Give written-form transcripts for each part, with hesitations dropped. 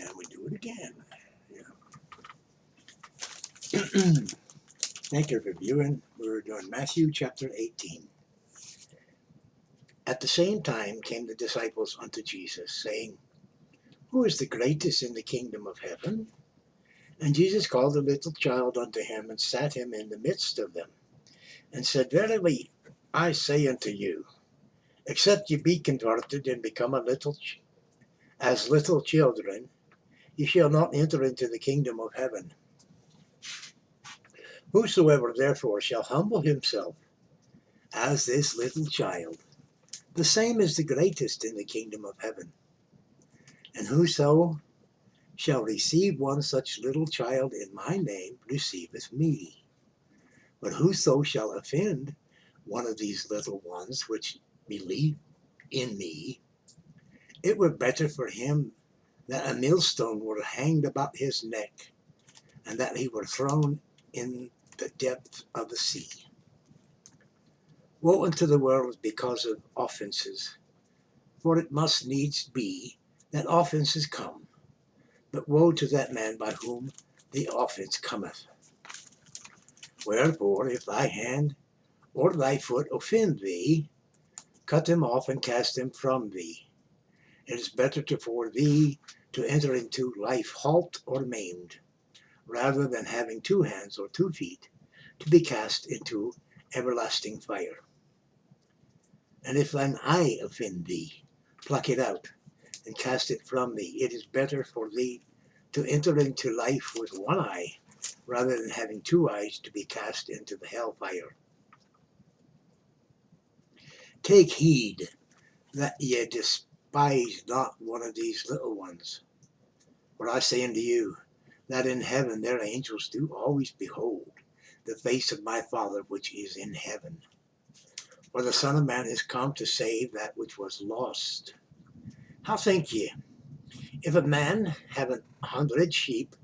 And we do it again. Yeah. Thank you for viewing. We're doing Matthew chapter 18. At the same time came the disciples unto Jesus, saying, Who is the greatest in the kingdom of heaven? And Jesus called a little child unto him, and sat him in the midst of them, and said, Verily I say unto you, except ye be converted and become as little children, ye shall not enter into the kingdom of heaven. Whosoever therefore shall humble himself as this little child, the same is the greatest in the kingdom of heaven. And whoso shall receive one such little child in my name receiveth me. But whoso shall offend one of these little ones which believe in me, it were better for him that a millstone were hanged about his neck, and that he were thrown in the depth of the sea. Woe unto the world because of offenses, for it must needs be that offenses come, but woe to that man by whom the offense cometh. Wherefore, if thy hand or thy foot offend thee, cut them off and cast them from thee. It is better for thee to enter into life halt or maimed, rather than having 2 hands or 2 feet to be cast into everlasting fire. And if thine eye offend thee, pluck it out and cast it from thee. It is better for thee to enter into life with 1 eye, rather than having 2 eyes to be cast into the hellfire. Take heed that ye despise not one of these little ones. For I say unto you, that in heaven their angels do always behold the face of my Father which is in heaven. For the Son of Man is come to save that which was lost. How think ye, if a man have 100 sheep,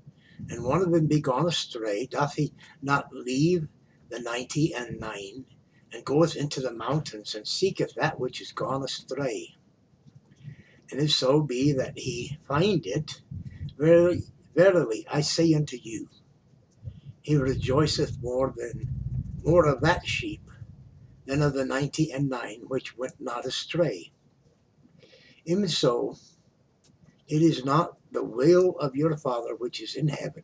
and one of them be gone astray, doth he not leave the 99, and goeth into the mountains, and seeketh that which is gone astray? And if so be that he find it, verily I say unto you, he rejoiceth more of that sheep than of the 99 which went not astray. Even so, it is not the will of your Father which is in heaven,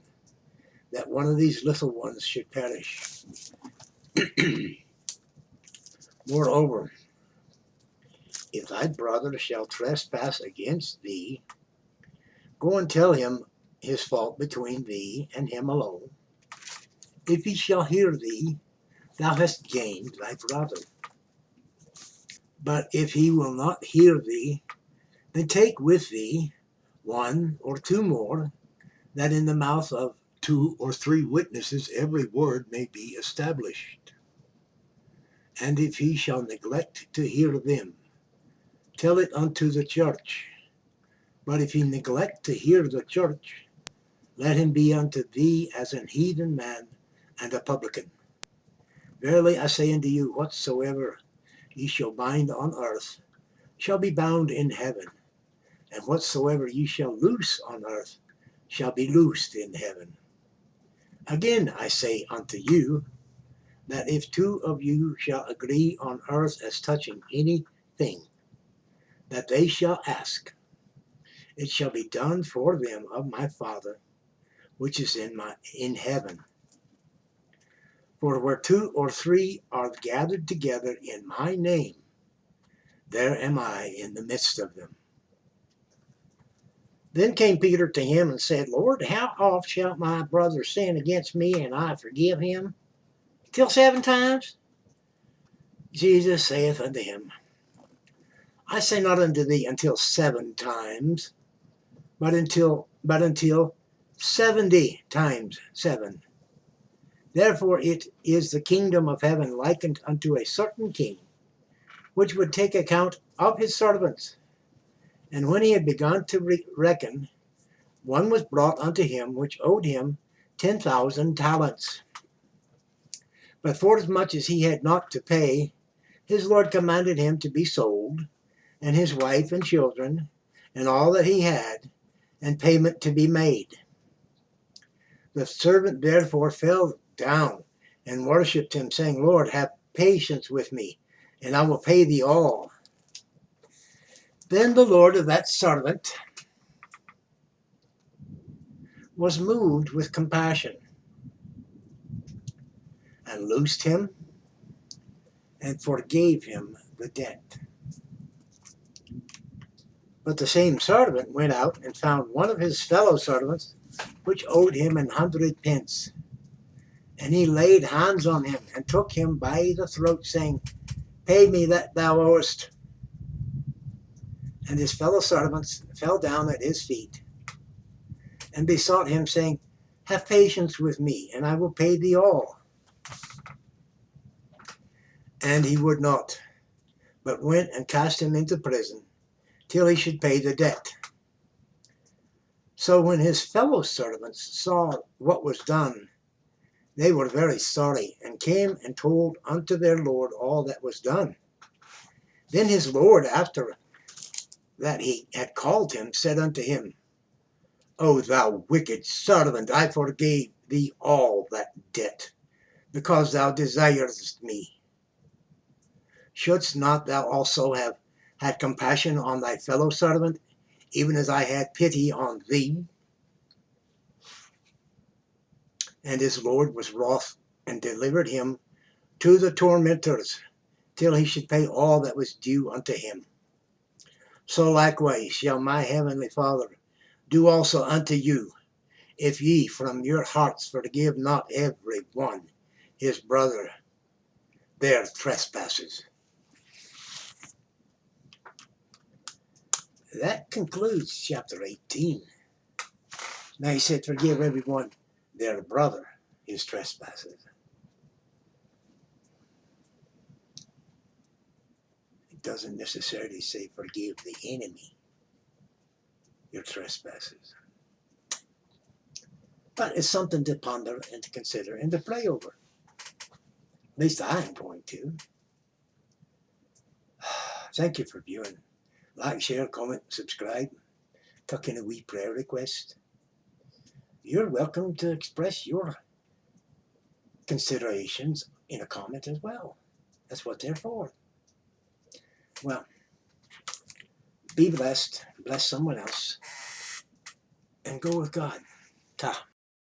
that one of these little ones should perish. Moreover, if thy brother shall trespass against thee, go and tell him his fault between thee and him alone. If he shall hear thee, thou hast gained thy brother. But if he will not hear thee, then take with thee 1 or 2 more, that in the mouth of 2 or 3 witnesses every word may be established. And if he shall neglect to hear them, tell it unto the church. But if he neglect to hear the church, let him be unto thee as an heathen man and a publican. Verily I say unto you, whatsoever ye shall bind on earth shall be bound in heaven, and whatsoever ye shall loose on earth shall be loosed in heaven. Again I say unto you, that if 2 of you shall agree on earth as touching anything that they shall ask, it shall be done for them of my Father which is in heaven. For where 2 or 3 are gathered together in my name, there am I in the midst of them. Then came Peter to him and said, Lord, how oft shall my brother sin against me, and I forgive him? Till 7 times? Jesus saith unto him, I say not unto thee until 7 times, but until 70 times 7. Therefore it is the kingdom of heaven likened unto a certain king, which would take account of his servants. And when he had begun to reckon, one was brought unto him which owed him 10,000 talents. But forasmuch as he had not to pay, his Lord commanded him to be sold, and his wife and children, and all that he had, and payment to be made. The servant therefore fell down and worshipped him, saying, Lord, have patience with me, and I will pay thee all. Then the Lord of that servant was moved with compassion, and loosed him, and forgave him the debt. But the same servant went out and found one of his fellow servants, which owed him 100 pence. And he laid hands on him, and took him by the throat, saying, Pay me that thou owest. And his fellow servants fell down at his feet, and besought him, saying, Have patience with me, and I will pay thee all. And he would not, but went and cast him into prison, till he should pay the debt. So when his fellow servants saw what was done, they were very sorry, and came and told unto their Lord all that was done. Then his Lord, after that he had called him, said unto him, O thou wicked servant, I forgave thee all that debt, because thou desiredst me. Shouldst not thou also have had compassion on thy fellow servant, even as I had pity on thee? And his Lord was wroth, and delivered him to the tormentors, till he should pay all that was due unto him. So likewise shall my heavenly Father do also unto you, if ye from your hearts forgive not every one his brother their trespasses. That concludes chapter 18. Now he said, forgive everyone their brother his trespasses. It doesn't necessarily say forgive the enemy your trespasses. But it's something to ponder and to consider and to pray over. At least I am going to. Thank you for viewing. Like, share, comment, subscribe. Tuck in a wee prayer request. You're welcome to express your considerations in a comment as well. That's what they're for. Well, be blessed, bless someone else, and go with God. Ta.